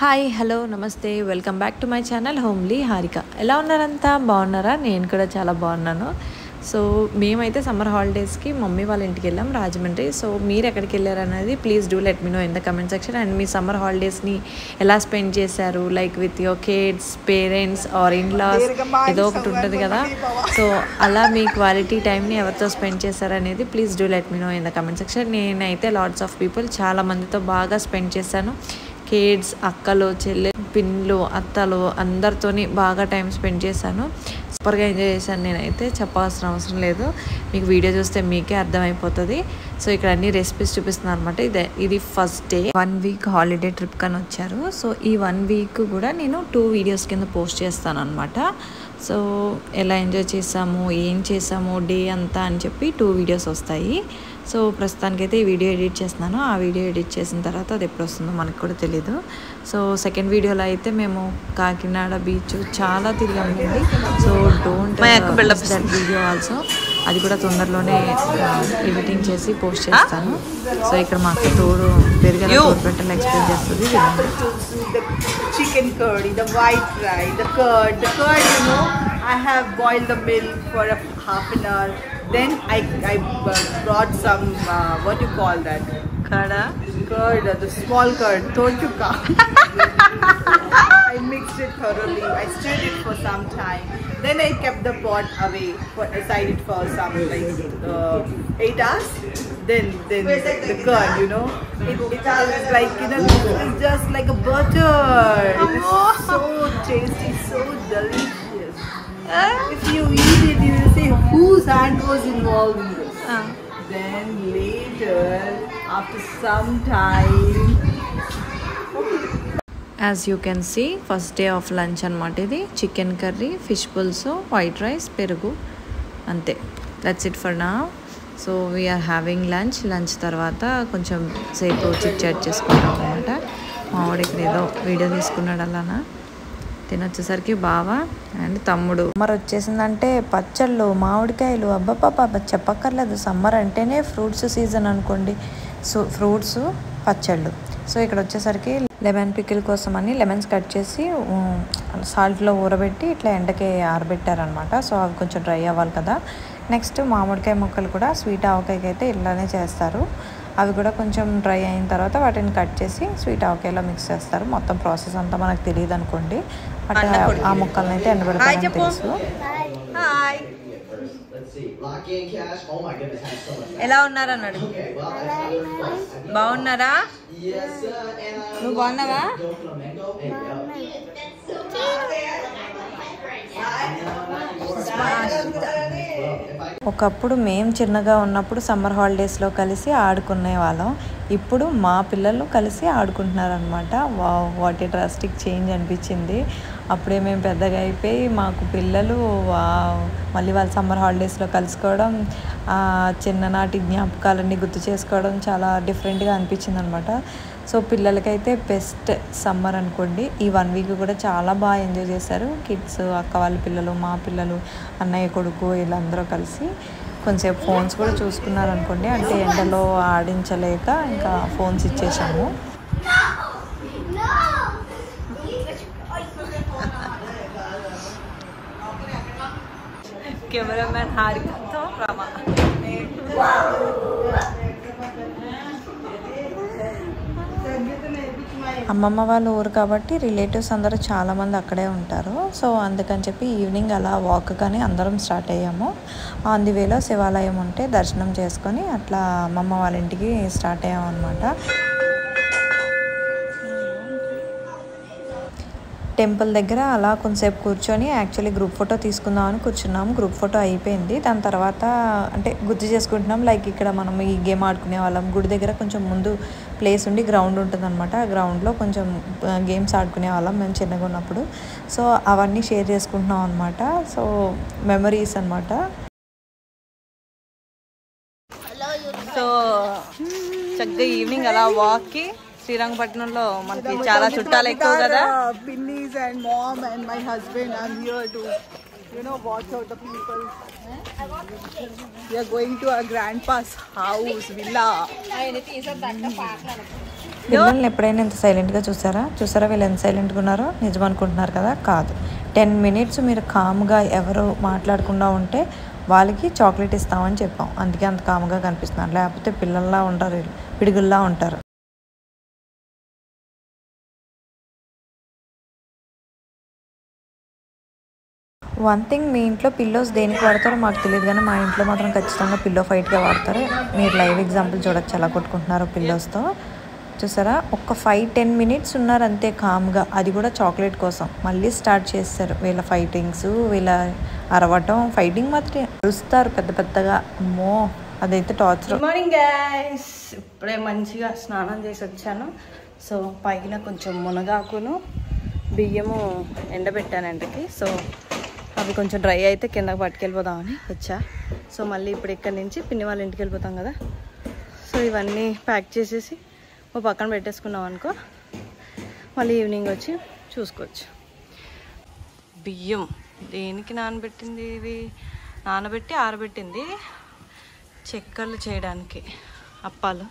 Hi hello నమస్తే welcome back to my channel homely Harika. ఎలా ఉన్నారంతా బాగున్నారా? నేను కూడా చాలా బాగున్నాను. సో మేమైతే సమ్మర్ హాలిడేస్కి మమ్మీ వాళ్ళ ఇంటికి వెళ్ళాం రాజమండ్రి. సో మీరు ఎక్కడికి వెళ్ళారనేది please do let me know in the comment section. And మీ సమ్మర్ హాలిడేస్ని ఎలా స్పెండ్ చేశారు, like with your kids, parents or in laws, ఏదో ఒకటి ఉంటుంది కదా. సో అలా మీ క్వాలిటీ టైంని ఎవరితో స్పెండ్ చేశారనేది please do let me know in the comment section. నేనైతే లాట్స్ ఆఫ్ పీపుల్ చాలా మందితో బాగా స్పెండ్ చేశాను. కిడ్స్, అక్కలు, చెల్లె, పిన్లు, అత్తలు అందరితోని బాగా టైం స్పెండ్ చేశాను. సూపర్గా ఎంజాయ్ చేశాను. నేనైతే చెప్పాల్సిన అవసరం లేదు, మీకు వీడియో చూస్తే మీకే అర్థమైపోతుంది. సో ఇక్కడ అన్ని రెసిపీస్ చూపిస్తున్నాను అనమాట. ఇది first day 1 week holiday trip కని వచ్చారు. సో ఈ 1 వీక్ కూడా నేను 2 వీడియోస్ కింద పోస్ట్ చేస్తాను అనమాట. సో ఎలా ఎంజాయ్ చేసాము, ఏం చేసాము డే అంతా అని చెప్పి 2 వీడియోస్ వస్తాయి. సో ప్రస్తుతానికైతే ఈ వీడియో ఎడిట్ చేస్తున్నాను. ఆ వీడియో ఎడిట్ చేసిన తర్వాత అది ఎప్పుడు వస్తుందో మనకు కూడా తెలీదు. సో సెకండ్ వీడియోలో అయితే మేము కాకినాడ బీచ్ చాలా తిరిగామండి. So don't that video also, అది కూడా తొందరలోనే ఎడిటింగ్ చేసి పోస్ట్ చేస్తాను. సో ఇక్కడ మా అక్క తోడు పెరుగల పెట్టలు ఎక్స్ప్లెయిన్ చేస్తుంది. Chicken curry, the white rice, the curd, you know, I have boiled the milk for a half an hour. Then I brought some, what do you call that? Curd, the small curd, tortuka. I mixed it thoroughly. I stirred it for some time. Then I kept the pot away, aside it for some like 8 hours. Then the curd, you know, it is like, you know, it's just like a butter. It's so tasty, so delicious. If you eat it, you will say whose hand was involved in this. Then later, after some time, as you can see first day of lunch అనమాట. ఇది chicken curry, fish పులుసు, white rice, పెరుగు, అంతే. That's it for now. So we're having lunch తర్వాత కొంచెం సేపు chit chat చేసుకుంటాం అనమాట. మావాడు ఇక్కడ ఏదో వీడియో తీసుకున్నాడు. అలానా తినొచ్చేసరికి బావ అండ్ తమ్ముడు. సమ్మర్ వచ్చేసిందంటే పచ్చళ్ళు, మామిడికాయలు, అబ్బబ్బబ్బ చెప్పక్కర్లేదు. సమ్మర్ అంటేనే ఫ్రూట్స్ సీజన్ అనుకోండి. సో ఫ్రూట్స్, పచ్చళ్ళు. సో ఇక్కడ వచ్చేసరికి లెమన్ పికిల్ కోసం అని లెమన్స్ కట్ చేసి సాల్ట్లో ఊరబెట్టి ఇట్లా ఎండకి ఆరబెట్టారనమాట. సో అవి కొంచెం డ్రై అవ్వాలి కదా. నెక్స్ట్ మామిడికాయ ముక్కలు కూడా స్వీట్ ఆవకాయకి అయితే ఇలానే చేస్తారు. అవి కూడా కొంచెం డ్రై అయిన తర్వాత వాటిని కట్ చేసి స్వీట్ ఆవకాయలో మిక్స్ చేస్తారు. మొత్తం ప్రాసెస్ అంతా మనకు తెలియదు అనుకోండి. బట్ ఆ ముక్కలను అయితే ఎండబెడతారని తెలుసు. ఎలా ఉన్నారన్నాడు. బాగున్నారా? నువ్వు బాగున్నావా? ఒకప్పుడు మేము చిన్నగా ఉన్నప్పుడు సమ్మర్ హాలిడేస్లో కలిసి ఆడుకునే వాళ్ళం. ఇప్పుడు మా పిల్లలు కలిసి ఆడుకుంటున్నారు అనమాట. వాట్ ఏ డ్రాస్టిక్ చేంజ్ అనిపించింది. అప్పుడే మేము పెద్దగా అయిపోయి మాకు పిల్లలు మళ్ళీ వాళ్ళ సమ్మర్ హాలిడేస్లో కలుసుకోవడం, చిన్ననాటి జ్ఞాపకాలన్నీ గుర్తు చేసుకోవడం చాలా డిఫరెంట్గా అనిపించింది అనమాట. సో పిల్లలకైతే బెస్ట్ సమ్మర్ అనుకోండి. ఈ 1 వీక్ కూడా చాలా బాగా ఎంజాయ్ చేశారు. కిడ్స్, అక్క వాళ్ళ పిల్లలు, మా పిల్లలు, అన్నయ్య కొడుకు, వీళ్ళందరూ కలిసి కొంచెంసేపు ఫోన్స్ కూడా చూసుకున్నారు అనుకోండి. అంటే ఎండలో ఆడించలేక ఇంకా ఫోన్స్ ఇచ్చేసాము. కెమెరామ్యాన్ హారికతో రామా. అమ్మమ్మ వాళ్ళ ఊరు కాబట్టి రిలేటివ్స్ అందరూ చాలామంది అక్కడే ఉంటారు. సో అందుకని చెప్పి ఈవినింగ్ అలా వాక్ కానీ అందరం స్టార్ట్ అయ్యాము. ఆన్ ది వేలో శివాలయం ఉంటే దర్శనం చేసుకొని అట్లా అమ్మమ్మ వాళ్ళ ఇంటికి స్టార్ట్ అయ్యాము అనమాట. టెంపుల్ దగ్గర అలా కొంతసేపు కూర్చొని యాక్చువల్లీ గ్రూప్ ఫోటో తీసుకుందామని కూర్చున్నాము. గ్రూప్ ఫోటో అయిపోయింది. దాని తర్వాత అంటే గుర్తు చేసుకుంటున్నాం. లైక్ ఇక్కడ మనం ఈ గేమ్ ఆడుకునే వాళ్ళం. గుడి దగ్గర కొంచెం ముందు ప్లేస్ ఉండి గ్రౌండ్ ఉంటుంది అనమాట. ఆ గ్రౌండ్లో కొంచెం గేమ్స్ ఆడుకునే వాళ్ళం మేము చిన్నగా ఉన్నప్పుడు. సో అవన్నీ షేర్ చేసుకుంటున్నాం అనమాట. సో మెమరీస్ అనమాట. సో చక్కగా ఈవినింగ్ అలా వాక్కి శ్రీరంగపట్నంలో మనకి చాలా చుట్టాలు ఎక్కువ కదా. Pinnies and mom and my husband are here to, you know, watch out the people. We are going to our grandpa's house, villa. పిల్లల్ని ఎప్పుడైనా ఇంత సైలెంట్గా చూసారా వీళ్ళు ఎంత సైలెంట్గా ఉన్నారో? నిజం అనుకుంటున్నారు కదా, కాదు. 10 minutes మీరు కామ్గా ఎవరు మాట్లాడకుండా ఉంటే వాళ్ళకి చాక్లెట్ ఇస్తామని చెప్పాం, అందుకే అంత కామ్గా కనిపిస్తున్నారు. లేకపోతే పిల్లల్లా ఉంటారు, పిడుగుల్లా ఉంటారు. వన్ థింగ్, మీ ఇంట్లో పిల్లోస్ దేనికి వాడతారో మాకు తెలియదు, కానీ మా ఇంట్లో మాత్రం ఖచ్చితంగా పిల్లో ఫైట్గా వాడతారు. మీరు లైవ్ ఎగ్జాంపుల్ చూడొచ్చు ఎలా కొట్టుకుంటున్నారు పిల్లోస్తో. చూసారా, ఒక 5-10 minutes ఉన్నారు అంతే కామ్గా, అది కూడా చాక్లెట్ కోసం. మళ్ళీ స్టార్ట్ చేస్తారు వీళ్ళ ఫైటింగ్స్, వీళ్ళ అరవటం. ఫైటింగ్ మాత్రం అరుస్తారు పెద్ద పెద్దగా, అమ్మో అదైతే టార్చర్. గుడ్ మార్నింగ్ గైస్, ఇప్పుడే మంచిగా స్నానం చేసి వచ్చాను. సో పైన కొంచెం మునగాకును బియ్యము ఎండబెట్టాను ఎండకి. సో అవి కొంచెం డ్రై అయితే కిందకి పట్టుకెళ్ళిపోదామని వచ్చా. సో మళ్ళీ ఇప్పుడు ఇక్కడి నుంచి పిన్ని వాళ్ళ ఇంటికి వెళ్ళిపోతాం కదా. సో ఇవన్నీ ప్యాక్ చేసేసి ఓ పక్కన పెట్టేసుకున్నాం అనుకో, మళ్ళీ ఈవినింగ్ వచ్చి చూసుకోవచ్చు. బియ్యం దేనికి నానబెట్టింది, ఇవి నానబెట్టి ఆరబెట్టింది చెక్కలు చేయడానికి. అప్పాలు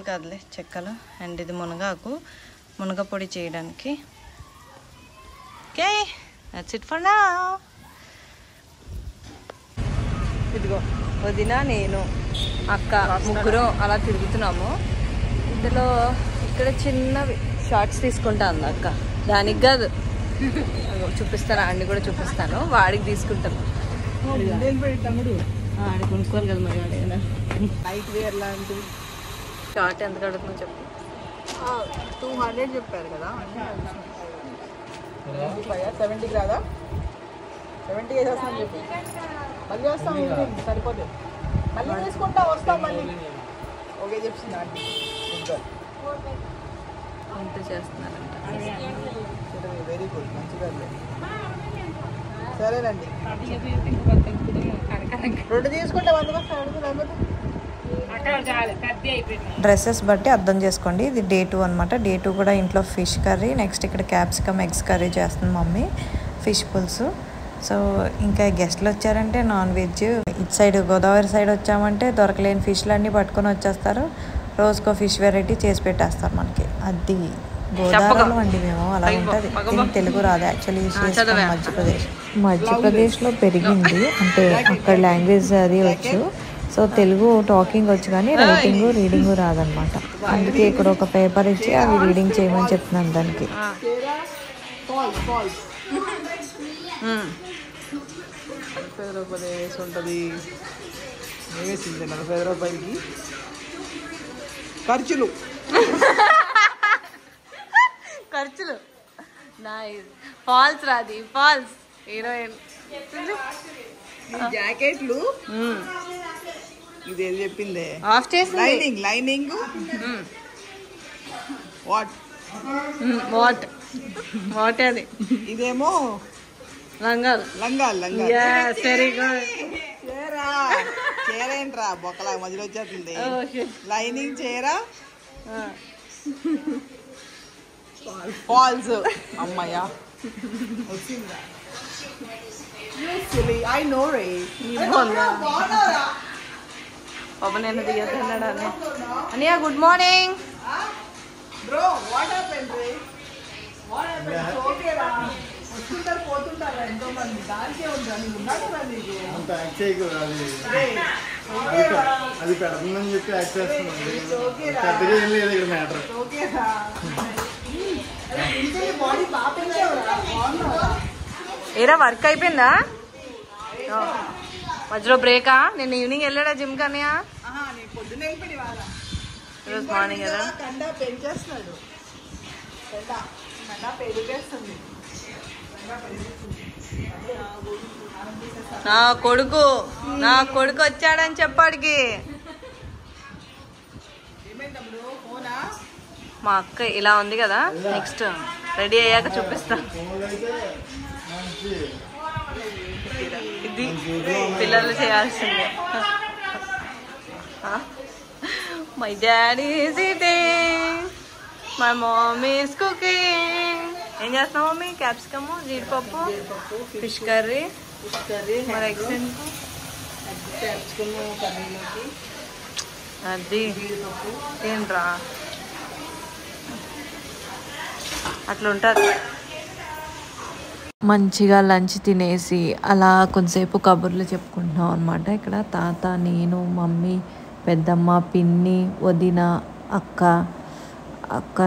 కాదులే, చెక్కలు. అండ్ ఇది మునగ పొడి చేయడానికి. Okay, that's it for now. ఇదిగో వదిన, నేను, అక్క ముగ్గురు అలా తిరుగుతున్నాము. ఇందులో ఇక్కడ చిన్నవి షార్ట్స్ తీసుకుంటా అంది అక్క, దానికి కాదు చూపిస్తాను, అన్ని కూడా చూపిస్తాను. వాడికి తీసుకుంటాను, ఆడి కొనుక్కోవాలి కదా మరి. వాడి నైట్ వేర్ లాంటివి. షార్ట్ ఎంత కడుగుతుందో చెప్పు. 200 చెప్పారు కదా, 70కి రాదా? 70 వేసేస్తాను చెప్పి మళ్ళీ వస్తాం, సరిపోతుంది. మళ్ళీ తీసుకుంటా వస్తాం మళ్ళీ. ఓకే చెప్తున్నా ఎంత చేస్తున్నారంట. వెరీ గుడ్, మంచిగా. సరేనండి, 2 తీసుకుంటే 100. డ్రెస్సెస్ బట్టి అర్థం చేసుకోండి. ఇది Day 2 అనమాట. Day 2 కూడా ఇంట్లో ఫిష్ కర్రీ, నెక్స్ట్ ఇక్కడ క్యాప్సికమ్ ఎగ్స్ కర్రీ చేస్తుంది మమ్మీ, ఫిష్ పులుసు. సో ఇంకా గెస్ట్లు వచ్చారంటే నాన్ వెజ్. ఇటు సైడ్ గోదావరి సైడ్ వచ్చామంటే దొరకలేని ఫిష్లు అన్నీ పట్టుకొని వచ్చేస్తారు. రోజుకో ఫిష్ వెరైటీ చేసి పెట్టేస్తారు మనకి. అది గోదావరిలో అండి మేము, అలా ఉంటుంది. తెలుగు రాదు యాక్చువల్లీ. మధ్యప్రదేశ్లో పెరిగింది, అంటే అక్కడ లాంగ్వేజ్ అది వచ్చు. సో తెలుగు టాకింగ్ వచ్చు కానీ రైటింగ్ రీడింగ్ రాదనమాట. అందుకే ఇక్కడ ఒక పేపర్ ఇచ్చి అవి రీడింగ్ చేయమని చెప్తున్నాను దానికి. ఉంటుంది, 40 రూపాయలకి ఖర్చులు. ఫాల్స్ రాది, ఫాల్స్ హీరోయిన్ జాకెట్లు. ఇదేది చెప్పిందే, ఆఫ్ చేసి లైనింగ్ వాట్ అది. ఇదేమో లంగాలు. Very good. చీర ఏంట్రా బొక్కలా మధ్యలో వచ్చేస్తుంది. లైనింగ్ చీర, ఫాల్స్. అమ్మయ్యా వచ్చిందా? I know it. పాప నేను దిగతున్నాడు అన్నయ్య. Good morning bro. What happened ray? What happened? ఓకేరా, వస్తుంటారు పోతుంటారు ఎంతో మంది. దానికే ఉందా? నీకు ఉన్నాడు కదా నీకు అంత యాక్ట్ చేయకూడదు. అది పెడుతుందని చెప్పి యాక్ట్ చేస్తుంది. పెద్దగా ఏం లేదు ఇక్కడ మ్యాటర్. ఓకేరా, బాడీ బాగా పెంచావురా. ఏరా వర్క్ అయిపోయిందా? మధ్యలో బ్రేకా? నేను ఈవినింగ్ వెళ్ళాడా జిమ్ కానీ? పొద్దున్న వెళ్ళిపోయి ఈరోజు మార్నింగ్ కదా. కండా పెంచేస్తున్నాడు, కండా పెరిగేస్తుంది. నా కొడుకు వచ్చాడని చెప్పాడికి. మా అక్క ఇలా ఉంది కదా, నెక్స్ట్ రెడీ అయ్యాక చూపిస్తా. ఇది పిల్లలు చేయాల్సిందే. My daddy is eating, my mummy is cooking. ఏం చేస్తున్నావు మమ్మీ? క్యాప్సికమ్, జీడిపప్పు, ఫిష్ కర్రీ, మరి ఎగ్స్ క్యాప్సికమ్ కర్రీలోకి అది ఏంట్రా అట్లా ఉంటుంది. మంచిగా లంచ్ తినేసి అలా కొంతసేపు కబుర్లు చెప్పుకుంటున్నాం అనమాట. ఇక్కడ తాత, నేను, మమ్మీ, పెద్దమ్మ, పిన్ని, వదిన, అక్క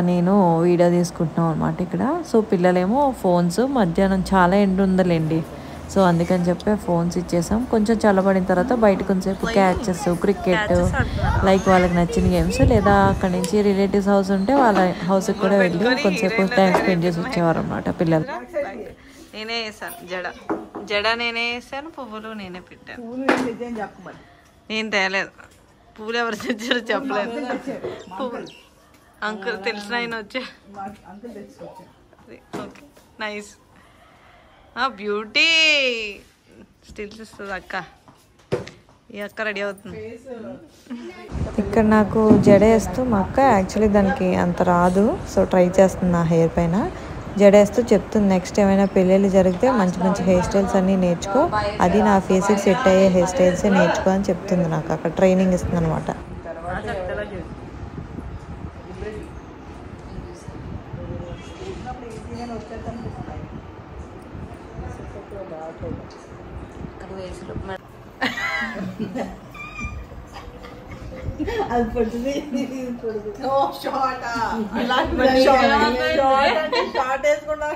నేను వీడియో తీసుకుంటున్నాం అనమాట ఇక్కడ. సో పిల్లలేమో ఫోన్స్, మధ్యాహ్నం చాలా ఎండ ఉందలేండి, సో అందుకని చెప్పి ఫోన్స్ ఇచ్చేసాం. కొంచెం చల్లబడిన తర్వాత బయట కొంచెంసేపు క్యాచెస్, క్రికెట్, లైక్ వాళ్ళకి నచ్చిన గేమ్స్, లేదా అక్కడి నుంచి రిలేటివ్స్ హౌస్ ఉంటే వాళ్ళ హౌస్కి కూడా వెళ్ళి కొంచెంసేపు టైం స్పెండ్ చేసి వచ్చేవారు అనమాట పిల్లలు. నేనే వేసాను జడ నేనే వేసాను, పువ్వులు నేనే పెట్టాను. నేను తేలేదు, పువ్వులు ఎవరు తెచ్చారో చెప్పలేదు. పువ్వులు అంకుల్ తెలిసిన ఆయన వచ్చా. Okay nice. బ్యూటీ స్టిల్స్ ఇస్తుంది అక్క. ఈ అక్క రెడీ అవుతుంది. ఇక్కడ నాకు జడ వేస్తూ మా అక్క యాక్చువల్లీ దానికి అంత రాదు, సో ట్రై చేస్తుంది నా హెయిర్ పైన. జడ వేస్తూ చెప్తుంది నెక్స్ట్ ఏమైనా పెళ్ళిళ్ళు జరిగితే మంచి మంచి హెయిర్ స్టైల్స్ అన్నీ నేర్చుకో, అది నా ఫేస్కి సెట్ అయ్యే హెయిర్ స్టైల్సే నేర్చుకో అని చెప్తుంది నాకు. అక్కడ ట్రైనింగ్ ఇస్తుంది అనమాట. షార్ట్ వేసుకున్నా.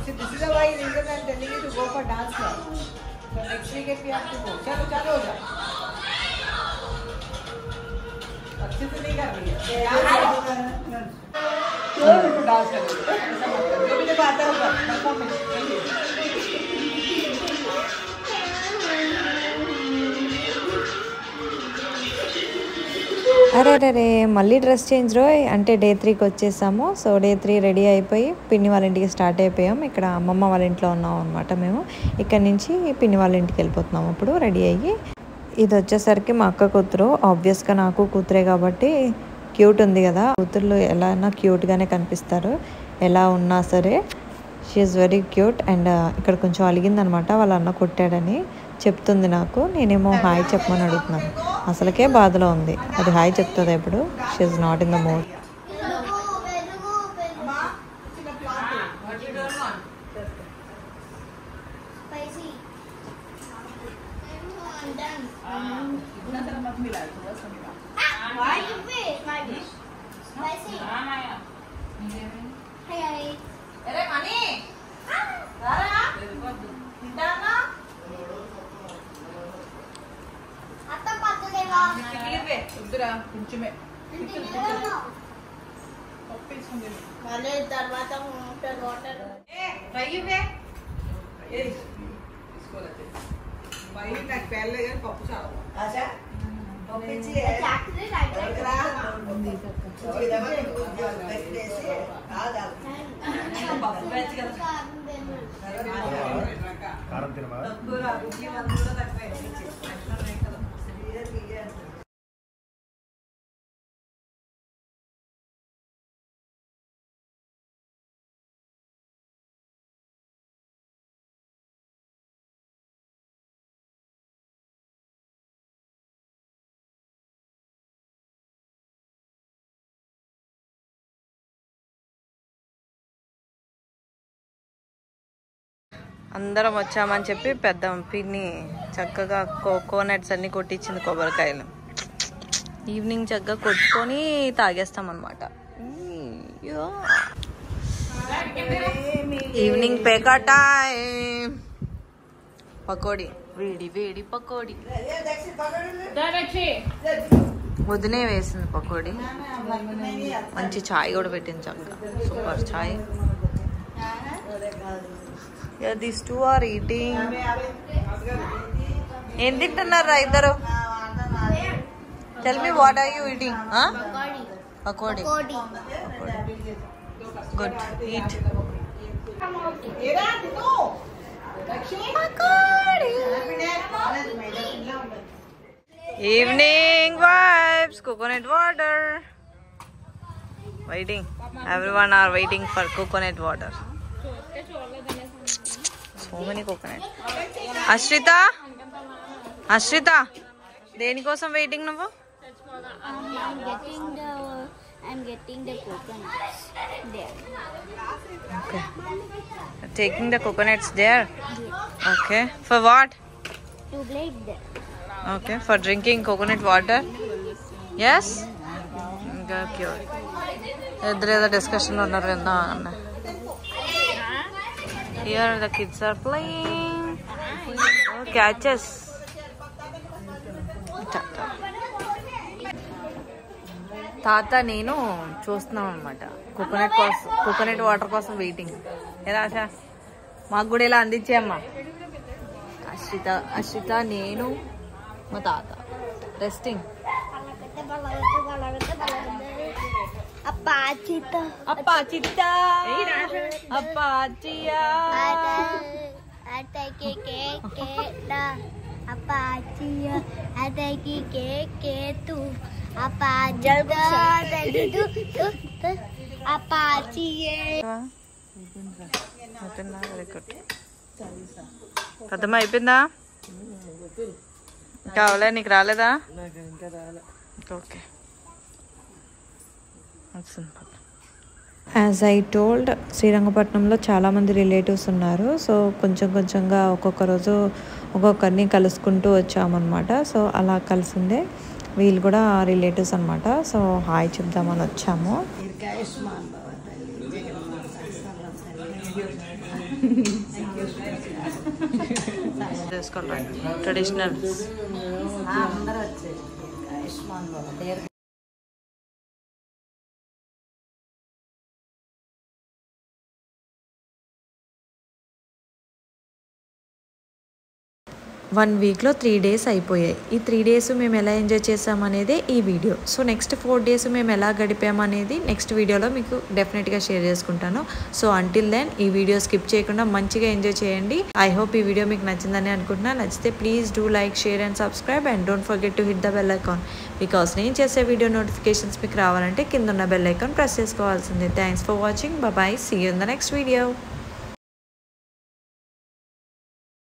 This is the why reason I'm telling you to go for dance club. So next weekend we have to go. चलो चलो हो जाओ. अच्छे से नहीं कर रही है. डांस कर. जो भी जब आता है परफॉर्मेंस. అరే మళ్ళీ డ్రెస్ చేంజ్ రోయ్ అంటే డే 3కి వచ్చేసాము. సో డే 3 రెడీ అయిపోయి పిన్ని వాళ్ళ ఇంటికి స్టార్ట్ అయిపోయాం. ఇక్కడ అమ్మమ్మ వాళ్ళ ఇంట్లో ఉన్నాం అనమాట మేము. ఇక్కడ నుంచి పిన్ని వాళ్ళ ఇంటికి వెళ్ళిపోతున్నాం ఇప్పుడు రెడీ అయ్యి. ఇది వచ్చేసరికి మా అక్క కూతురు. ఆబ్వియస్గా నాకు కూతురే కాబట్టి క్యూట్ ఉంది కదా, కూతుర్లు ఎలా అయినా క్యూట్గానే కనిపిస్తారు ఎలా ఉన్నా సరే. She is very cute. And ఇక్కడ కొంచెం అలిగిందనమాట, వాళ్ళ అన్న కొట్టాడని చెప్తుంది నాకు. నేనేమో హాయ్ చెప్పమని అడుగుతున్నాను. అసలుకే బాధలో ఉంది, అది హాయ్ చెప్తుంది ఇప్పుడు. She is not in the mood. అందరం వచ్చామని చెప్పి పెద్ద పిన్ని చక్కగా కోకోనట్స్ అన్ని కొట్టించింది, కొబ్బరికాయలు. ఈవినింగ్ చక్కగా కొట్టుకొని తాగేస్తాం అనమాట. Evening పేకా time. పకోడీ, వేడి వేడి పకోడీ. వదినే వేసింది పకోడీ. మంచి చాయ్ కూడా పెట్టింది చక్కగా, super chai. Yeah, these two are eating. ఏం తింటున్నారా ఇద్దరు? Tell me what are you eating? Huh? Pakodi. Good. Eat. Evening vibes, coconut water. Waiting. Everyone are waiting for coconut water. So many coconut. Ashrita, దేనికోసం waiting నువ్వు? I'm getting the coconuts there. Okay. Taking the coconuts there? Okay. For what? To blade there. Okay. For drinking coconut water? Yes? Okay. There discussion on the Here the kids are playing. Oh, catches. తాత నేను చూస్తున్నాం అనమాట coconut water కోసం waiting. ఎలా ఆశా మాకు కూడా ఇలా అందించేయమ్మా. అశ్రిత నేను మా తాత రెస్టింగ్. పెద్దమ్మ అయిపోయిందా? కావాలా? నీకు రాలేదా? ఓకే. యాజ్ ఐ టోల్డ్, శ్రీరంగపట్నంలో చాలామంది రిలేటివ్స్ ఉన్నారు. సో కొంచెంగా ఒక్కొక్క రోజు ఒక్కొక్కరిని కలుసుకుంటూ వచ్చామన్నమాట. సో అలా కలిసిందే వీళ్ళు కూడా రిలేటివ్స్ అనమాట. సో హాయ్ చెప్దామని వచ్చాము. ట్రెడిషనల్ వన్ వీక్లో 3 days అయిపోయాయి. ఈ 3 days మేము ఎలా ఎంజాయ్ చేసామనేదే ఈ వీడియో. సో నెక్స్ట్ 4 days మేము ఎలా గడిపామనేది నెక్స్ట్ వీడియోలో మీకు డెఫినెట్గా షేర్ చేసుకుంటాను. సో అంటిల్ దెన్ ఈ వీడియో స్కిప్ చేయకుండా మంచిగా ఎంజాయ్ చేయండి. ఐ హోప్ ఈ వీడియో మీకు నచ్చిందని అనుకుంటున్నా. నచ్చితే please do like, share and subscribe and don't forget to hit the bell icon. Because నేను చేసే వీడియో నోటిఫికేషన్స్ మీకు రావాలంటే కింద ఉన్న బెల్ ఐకాన్ ప్రెస్ చేసుకోవాల్సిందే. Thanks for watching. Bye. See you in the next video.